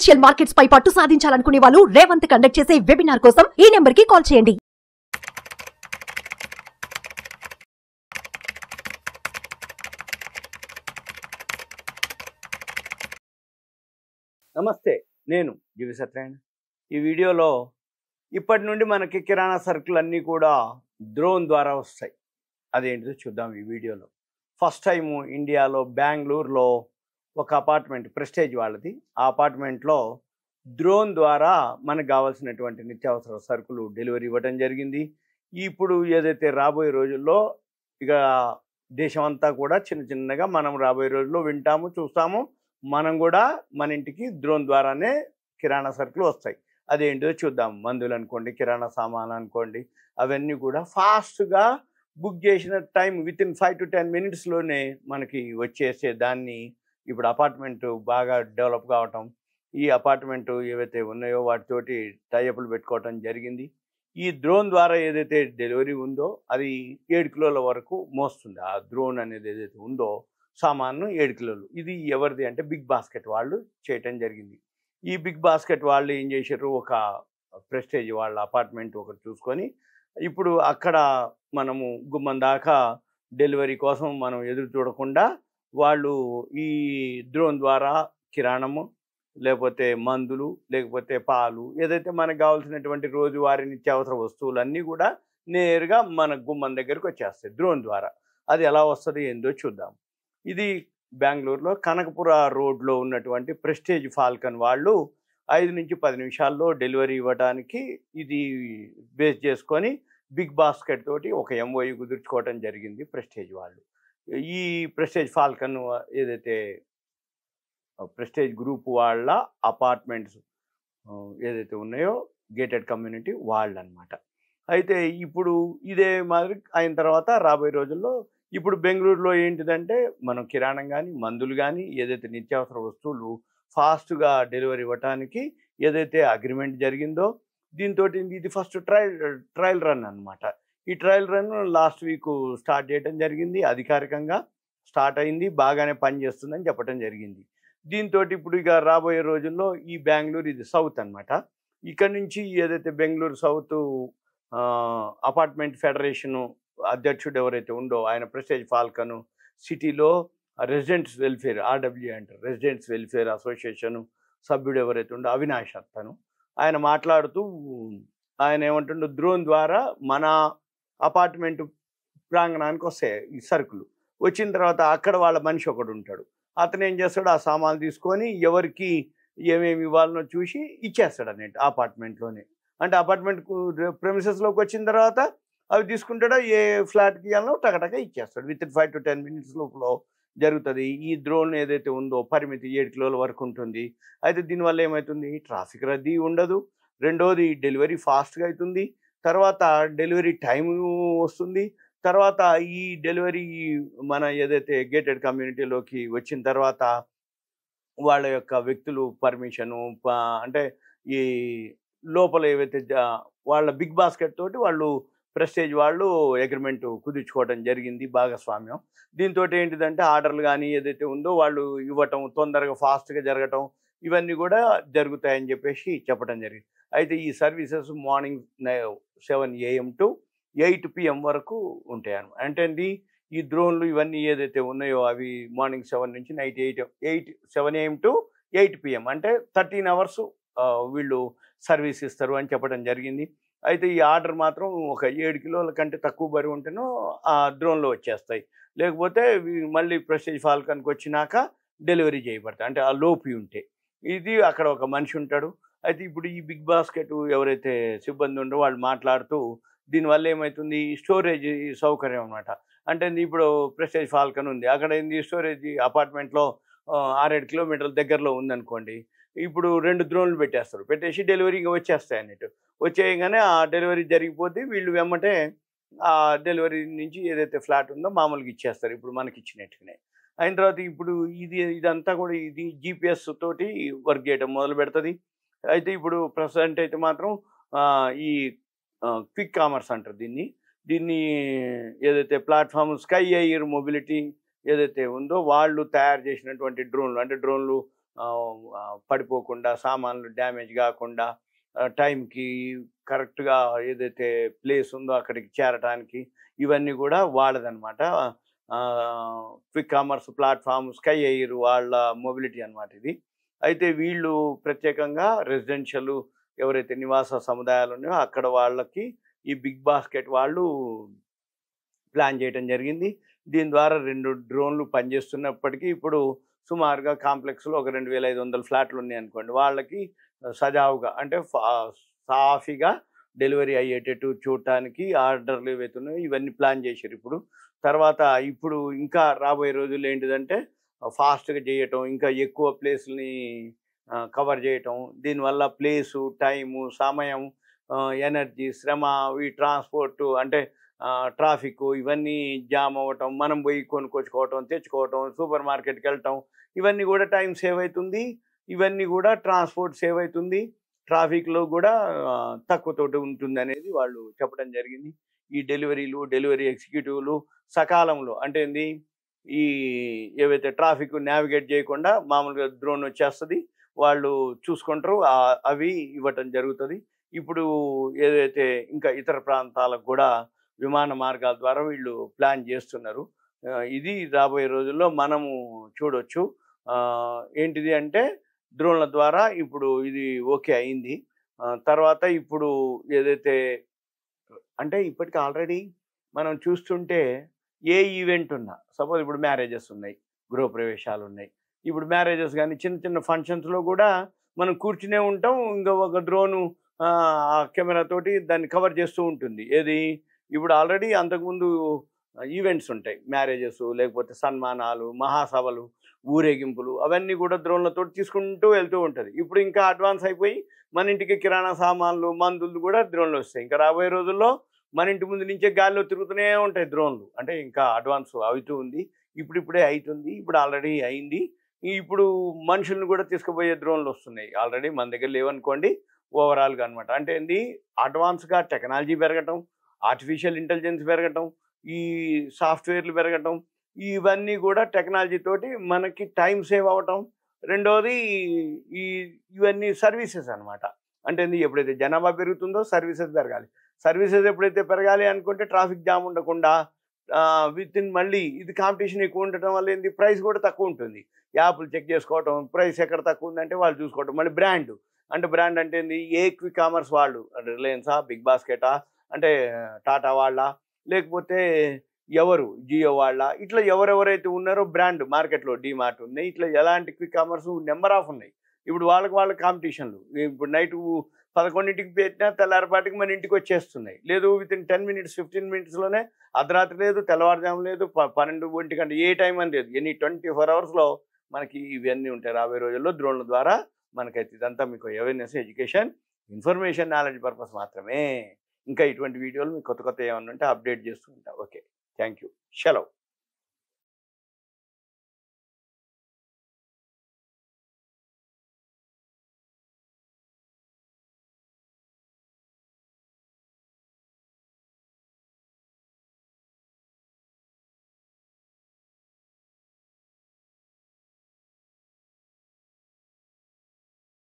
Financial markets పై పట్టు సాధించాలనుకునే వాళ్ళు Revanth conduct చేసే వెబినార్ కోసం ఈ నెంబర్ కి కాల్ చేయండి. నమస్తే, నేను జీవి సత్యనారాయణ. ఈ వీడియోలో ఇప్పటి నుండి మనకి కిరాణా సరుకులు అన్నీ కూడా డ్రోన్ ద్వారా వస్తాయి. అదేంటిదో చూద్దాం ఈ వీడియోలో. ఫస్ట్ టైము ఇండియాలో బెంగళూరులో ఒక అపార్ట్మెంట్, ప్రెస్టేజ్ వాళ్ళది, ఆ అపార్ట్మెంట్లో డ్రోన్ ద్వారా మనకు కావాల్సినటువంటి నిత్యావసర సరుకులు డెలివరీ ఇవ్వడం జరిగింది. ఇప్పుడు ఏదైతే రాబోయే రోజుల్లో ఇక దేశం అంతా కూడా చిన్న చిన్నగా మనం రాబోయే రోజుల్లో వింటాము, చూస్తాము. మనం కూడా మన ఇంటికి డ్రోన్ ద్వారానే కిరాణా సరుకులు వస్తాయి. అదేంటిదో చూద్దాం. మందులు అనుకోండి, కిరాణా సామాన్లు అనుకోండి, అవన్నీ కూడా ఫాస్ట్గా బుక్ చేసిన టైం వితిన్ 5 to 10 minutesలోనే మనకి వచ్చేసే దాన్ని ఇప్పుడు అపార్ట్మెంటు బాగా డెవలప్ కావటం, ఈ అపార్ట్మెంటు ఏవైతే ఉన్నాయో వాటితోటి టైఅప్లు పెట్టుకోవటం జరిగింది. ఈ డ్రోన్ ద్వారా ఏదైతే డెలివరీ ఉందో అది 7 కిలోల వరకు మోస్తుంది. ఆ డ్రోన్ అనేది ఏదైతే ఉందో సామాను 7 కిలోలు. ఇది ఎవరిది అంటే బిగ్ బాస్కెట్ వాళ్ళు చేయటం జరిగింది. ఈ బిగ్ బాస్కెట్ వాళ్ళు ఏం చేశారు, ఒక ప్రెస్టేజ్ వాళ్ళ అపార్ట్మెంట్ ఒకటి చూసుకొని ఇప్పుడు అక్కడ మనము గుమ్మం దాకా డెలివరీ కోసం మనం ఎదురు చూడకుండా వాళ్ళు ఈ డ్రోన్ ద్వారా కిరాణము, లేకపోతే మందులు, లేకపోతే పాలు, ఏదైతే మనకు కావాల్సినటువంటి రోజువారీ నిత్యావసర వస్తువులన్నీ కూడా నేరుగా మన గుమ్మం దగ్గరికి వచ్చేస్తాయి డ్రోన్ ద్వారా. అది ఎలా వస్తుంది ఏందో చూద్దాం. ఇది బెంగళూరులో కనకపుర రోడ్లో ఉన్నటువంటి ప్రెస్టేజ్ ఫాల్కన్ వాళ్ళు 5 నుంచి 10 నిమిషాల్లో డెలివరీ ఇవ్వడానికి ఇది బేస్ చేసుకొని బిగ్ బాస్కెట్ తోటి ఒక MOU కుదుర్చుకోవటం జరిగింది ప్రెస్టేజ్ వాళ్ళు. ఈ ప్రెస్టేజ్ ఫాల్కన్ ఏదైతే ప్రెస్టేజ్ గ్రూప్ వాళ్ళ అపార్ట్మెంట్స్ ఏదైతే ఉన్నాయో గేటెడ్ కమ్యూనిటీ వాళ్ళు అనమాట. అయితే ఇప్పుడు ఇదే మాదిరి అయిన తర్వాత రాబోయే రోజుల్లో ఇప్పుడు బెంగళూరులో ఏంటిదంటే మనం కిరాణం కానీ, మందులు కానీ, ఏదైతే నిత్యావసర వస్తువులు ఫాస్ట్గా డెలివరీ ఇవ్వటానికి ఏదైతే అగ్రిమెంట్ జరిగిందో దీంతో ఇది ఫస్ట్ ట్రయల్ రన్ అనమాట. ఈ trial run last week start చేయడం జరిగింది. అధికారికంగా స్టార్ట్ అయింది, బాగానే పనిచేస్తుందని చెప్పడం జరిగింది. దీంతో ఇప్పుడు ఇక రాబోయే రోజుల్లో ఈ బెంగళూరు ఇది సౌత్ అనమాట. ఇక్కడ నుంచి ఏదైతే బెంగళూరు సౌత్ అపార్ట్మెంట్ ఫెడరేషను అధ్యక్షుడు ఎవరైతే ఉందో ఆయన ప్రెస్టేజ్ ఫాల్కను సిటీలో రెసిడెంట్స్ వెల్ఫేర్, RWA అంటారు, రెసిడెంట్స్ వెల్ఫేర్ అసోసియేషను సభ్యుడు ఎవరైతే ఉందో అవినాష్ అతను ఆయన మాట్లాడుతూ ఆయన ఏమంటుండో డ్రోన్ ద్వారా మన అపార్ట్మెంట్ ప్రాంగణానికి వస్తాయి ఈ సరుకులు. వచ్చిన తర్వాత అక్కడ వాళ్ళ మనిషి ఒకడు ఉంటాడు, అతను ఏం చేస్తాడు, ఆ సామాన్లు తీసుకొని ఎవరికి ఏమేమి ఇవ్వాలనో చూసి ఇచ్చేస్తాడు అన్నట్టు అపార్ట్మెంట్లోనే. అంటే అపార్ట్మెంట్కు ప్రెమిసెస్లోకి వచ్చిన తర్వాత అవి తీసుకుంటాడో ఏ ఫ్లాట్కి ఇవ్వాలనో టకటక ఇచ్చేస్తాడు. వితిన్ 5 to 10 minutes లోపల జరుగుతుంది. ఈ డ్రోన్ ఏదైతే ఉందో పరిమితి 7 కిలోల వరకు ఉంటుంది. అయితే దీనివల్ల ఏమవుతుంది, ట్రాఫిక్ రద్దీ ఉండదు, రెండోది డెలివరీ ఫాస్ట్గా అవుతుంది, తర్వాత డెలివరీ టైము వస్తుంది, తర్వాత ఈ డెలివరీ మన ఏదైతే గేటెడ్ కమ్యూనిటీలోకి వచ్చిన తర్వాత వాళ్ళ యొక్క వ్యక్తులు పర్మిషను అంటే ఈ లోపల ఏవైతే వాళ్ళ బిగ్ బాస్కెట్ తోటి వాళ్ళు ప్రెస్టేజ్ వాళ్ళు అగ్రిమెంట్ కుదుర్చుకోవడం జరిగింది, భాగస్వామ్యం. దీంతో ఏంటిదంటే ఆర్డర్లు కానీ ఏదైతే ఉందో వాళ్ళు ఇవ్వటం, తొందరగా ఫాస్ట్గా జరగటం, ఇవన్నీ కూడా జరుగుతాయని చెప్పేసి చెప్పడం జరిగింది. అయితే ఈ services morning 7 AM to 8 PM వరకు ఉంటాయి అన్నమాట. అంటే ఈ డ్రోన్లు ఇవన్నీ ఏదైతే ఉన్నాయో అవి మార్నింగ్ 7 నుంచి నైట్ 7 AM to 8 PM అంటే 13 hours వీళ్ళు సర్వీస్ ఇస్తారు అని చెప్పడం జరిగింది. అయితే ఈ ఆర్డర్ మాత్రం ఒక 7 కిలోల కంటే తక్కువ బరువు ఉంటేనో ఆ డ్రోన్లో వచ్చేస్తాయి, లేకపోతే మళ్ళీ ప్రెస్టేజ్ ఫాల్కన్కి వచ్చినాక డెలివరీ చేయబడతాయి, అంటే ఆ లోపి ఉంటే. ఇది అక్కడ ఒక మనిషి ఉంటాడు. అయితే ఇప్పుడు ఈ బిగ్ బాస్కెట్ ఎవరైతే సిబ్బంది ఉండో వాళ్ళు మాట్లాడుతూ దీనివల్ల ఏమవుతుంది, స్టోరేజ్ సౌకర్యం అనమాట. అంటే ఇప్పుడు ప్రెస్టేజ్ ఫాల్కన్ ఉంది, అక్కడ ఏంది స్టోరేజ్ అపార్ట్మెంట్లో 6-7 కిలోమీటర్ల దగ్గరలో ఉందనుకోండి, ఇప్పుడు 2 డ్రోన్లు పెట్టేస్తారు, పెట్టేసి డెలివరీ వచ్చేస్తాయి అన్నట్టు. వచ్చేయగానే ఆ డెలివరీ జరిగిపోతే వీళ్ళు వెమ్మటే ఆ డెలివరీ నుంచి ఏదైతే ఫ్లాట్ ఉందో మామూలుగా ఇచ్చేస్తారు, ఇప్పుడు మనకి ఇచ్చినట్టుగానే. అయిన తర్వాత ఇప్పుడు ఇదంతా కూడా ఇది GPS తోటి వర్క్ చేయడం మొదలు పెడుతుంది. అయితే ఇప్పుడు ప్రజెంట్ అయితే మాత్రం ఈ క్విక్ కామర్స్ అంటారు దీన్ని ఏదైతే ప్లాట్ఫామ్ స్కై ఎయిర్ మొబిలిటీ ఏదైతే ఉందో వాళ్ళు తయారు చేసినటువంటి డ్రోన్లు, అంటే డ్రోన్లు పడిపోకుండా, సామాన్లు డ్యామేజ్ కాకుండా, టైంకి కరెక్ట్గా ఏదైతే ప్లేస్ ఉందో అక్కడికి చేరటానికి ఇవన్నీ కూడా వాళ్ళదనమాట. Quick commerce platform Skye Air వాళ్ళ మొబిలిటీ అనమాట ఇది. అయితే వీళ్ళు ప్రత్యేకంగా రెసిడెన్షియల్ ఎవరైతే నివాస సముదాయాలు ఉన్నాయో అక్కడ వాళ్ళకి ఈ బిగ్ బాస్కెట్ వాళ్ళు ప్లాన్ చేయడం జరిగింది. దీని ద్వారా 2 డ్రోన్లు పనిచేస్తున్నప్పటికీ ఇప్పుడు సుమారుగా కాంప్లెక్స్లో ఒక 2500 ఫ్లాట్లు ఉన్నాయనుకోండి, వాళ్ళకి సజావుగా అంటే సాఫీగా డెలివరీ అయ్యేటట్టు చూడటానికి ఆర్డర్లు ఏవైతే ఉన్నాయో ఇవన్నీ ప్లాన్ చేశారు ఇప్పుడు. తర్వాత ఇప్పుడు ఇంకా రాబోయే రోజుల్లో ఏంటిదంటే ఫాస్ట్గా చేయటం, ఇంకా ఎక్కువ ప్లేస్ని కవర్ చేయటం. దీనివల్ల ప్లేసు, టైము, సమయం, ఎనర్జీ, శ్రమ, ఈ ట్రాన్స్పోర్టు అంటే ట్రాఫిక్ ఇవన్నీ జామ్ అవ్వటం, మనం పోయి కొనుక్కొచ్చుకోవటం, తెచ్చుకోవటం, సూపర్ మార్కెట్కి వెళ్ళటం, ఇవన్నీ కూడా టైం సేవ్ అవుతుంది. ఇవన్నీ కూడా ట్రాన్స్పోర్ట్ సేవ్ అవుతుంది. ట్రాఫిక్లో కూడా తక్కువతోటి ఉంటుంది అనేది వాళ్ళు చెప్పడం జరిగింది. ఈ డెలివరీ ఎగ్జిక్యూటివ్లు సకాలంలో అంటే ఏంది, ఈ ఏవైతే ట్రాఫిక్ నావిగేట్ చేయకుండా మామూలుగా డ్రోన్ వచ్చేస్తుంది, వాళ్ళు చూసుకుంటారు, అవి ఇవ్వటం జరుగుతుంది. ఇప్పుడు ఏదైతే ఇంకా ఇతర ప్రాంతాలకు కూడా విమాన మార్గాల ద్వారా వీళ్ళు ప్లాన్ చేస్తున్నారు. ఇది రాబోయే రోజుల్లో మనము చూడొచ్చు. ఏంటిది అంటే డ్రోన్ల ద్వారా ఇప్పుడు ఇది ఓకే అయింది. తర్వాత ఇప్పుడు ఏదైతే అంటే ఇప్పటికి ఆల్రెడీ మనం చూస్తుంటే ఏ ఈవెంట్ ఉన్నా, సపోజ్ ఇప్పుడు మ్యారేజెస్ ఉన్నాయి, గృహప్రవేశాలు ఉన్నాయి, ఇప్పుడు మ్యారేజెస్ కానీ చిన్న చిన్న ఫంక్షన్స్లో కూడా మనం కూర్చునే ఉంటాం, ఇంకా ఒక డ్రోను ఆ కెమెరా తోటి దాన్ని కవర్ చేస్తూ ఉంటుంది. ఏది ఇప్పుడు ఆల్రెడీ అంతకుముందు ఈవెంట్స్ ఉంటాయి, మ్యారేజెస్, లేకపోతే సన్మానాలు, మహాసభలు, ఊరేగింపులు, అవన్నీ కూడా డ్రోన్లతో తీసుకుంటూ వెళ్తూ ఉంటుంది. ఇప్పుడు ఇంకా అడ్వాన్స్ అయిపోయి మన ఇంటికి కిరాణా సామాన్లు, మందులు కూడా డ్రోన్లు వస్తాయి. ఇంకా రాబోయే రోజుల్లో మన ఇంటి ముందు నుంచే గాల్లో తిరుగుతూనే ఉంటాయి డ్రోన్లు. అంటే ఇంకా అడ్వాన్స్ అవుతూ ఉంది, ఇప్పుడిప్పుడే అవుతుంది, ఇప్పుడు ఆల్రెడీ అయింది. ఇప్పుడు మనుషుల్ని కూడా తీసుకుపోయే డ్రోన్లు వస్తున్నాయి. ఆల్రెడీ మన దగ్గర లేవనుకోండి, ఓవరాల్గా అనమాట. అంటే ఏంది, అడ్వాన్స్గా టెక్నాలజీ పెరగటం, ఆర్టిఫిషియల్ ఇంటెలిజెన్స్ పెరగటం, ఈ సాఫ్ట్వేర్లు పెరగటం, ఇవన్నీ కూడా టెక్నాలజీ తోటి మనకి టైం సేవ్ అవ్వటం. రెండోది ఇవన్నీ సర్వీసెస్ అనమాట. అంటే ఎప్పుడైతే జనాభా పెరుగుతుందో సర్వీసెస్ పెరగాలి. సర్వీసెస్ ఎప్పుడైతే పెరగాలి అనుకుంటే ట్రాఫిక్ జామ్ ఉండకుండా విత్ ఇన్ మళ్ళీ ఇది కాంపిటీషన్ ఎక్కువ ఉండటం వల్ల ఏంది, ప్రైస్ కూడా తక్కువ ఉంటుంది. యాప్లు చెక్ చేసుకోవటం, ప్రైస్ ఎక్కడ తక్కువ ఉందంటే వాళ్ళు చూసుకోవటం. మళ్ళీ బ్రాండ్ అంటే ఏంది, ఏ క్విక్ కామర్స్ వాళ్ళు అంటే రిలయన్సా, బిగ్ బాస్కెటా, అంటే టాటా వాళ్ళ, లేకపోతే ఎవరు జియో వాళ్ళ, ఇట్లా ఎవరెవరైతే ఉన్నారో బ్రాండ్ మార్కెట్లో డీమార్ట్ ఉన్నాయి, ఇట్లా ఎలాంటి క్విక్ కామర్స్ నెంబర్ ఆఫ్ ఉన్నాయి. ఇప్పుడు వాళ్ళ కాంపిటీషన్లు ఇప్పుడు నైట్ 11ంటికి పెట్టినా తెల్లారిపాటికి మన ఇంటికి వచ్చేస్తున్నాయి. లేదు విత్ ఇన్ 10 minutes 15 minutesలోనే, అర్ధరాత్రి లేదు, తెల్లవారుజాము లేదు, 12 ఒంటి గంట, ఏ టైం అని లేదు, ఎన్ని 24 hours మనకి ఇవన్నీ ఉంటాయి. రాబోయే రోజుల్లో డ్రోన్ల ద్వారా మనకైతే ఇదంతా మీకు awareness, education, information, knowledge purpose మాత్రమే. ఇంకా ఇటువంటి వీడియోలు మీకు కొత్త ఏమన్నా ఉంటే అప్డేట్ చేస్తూ ఉంటా. ఓకే, థ్యాంక్ యూ, సెలవు.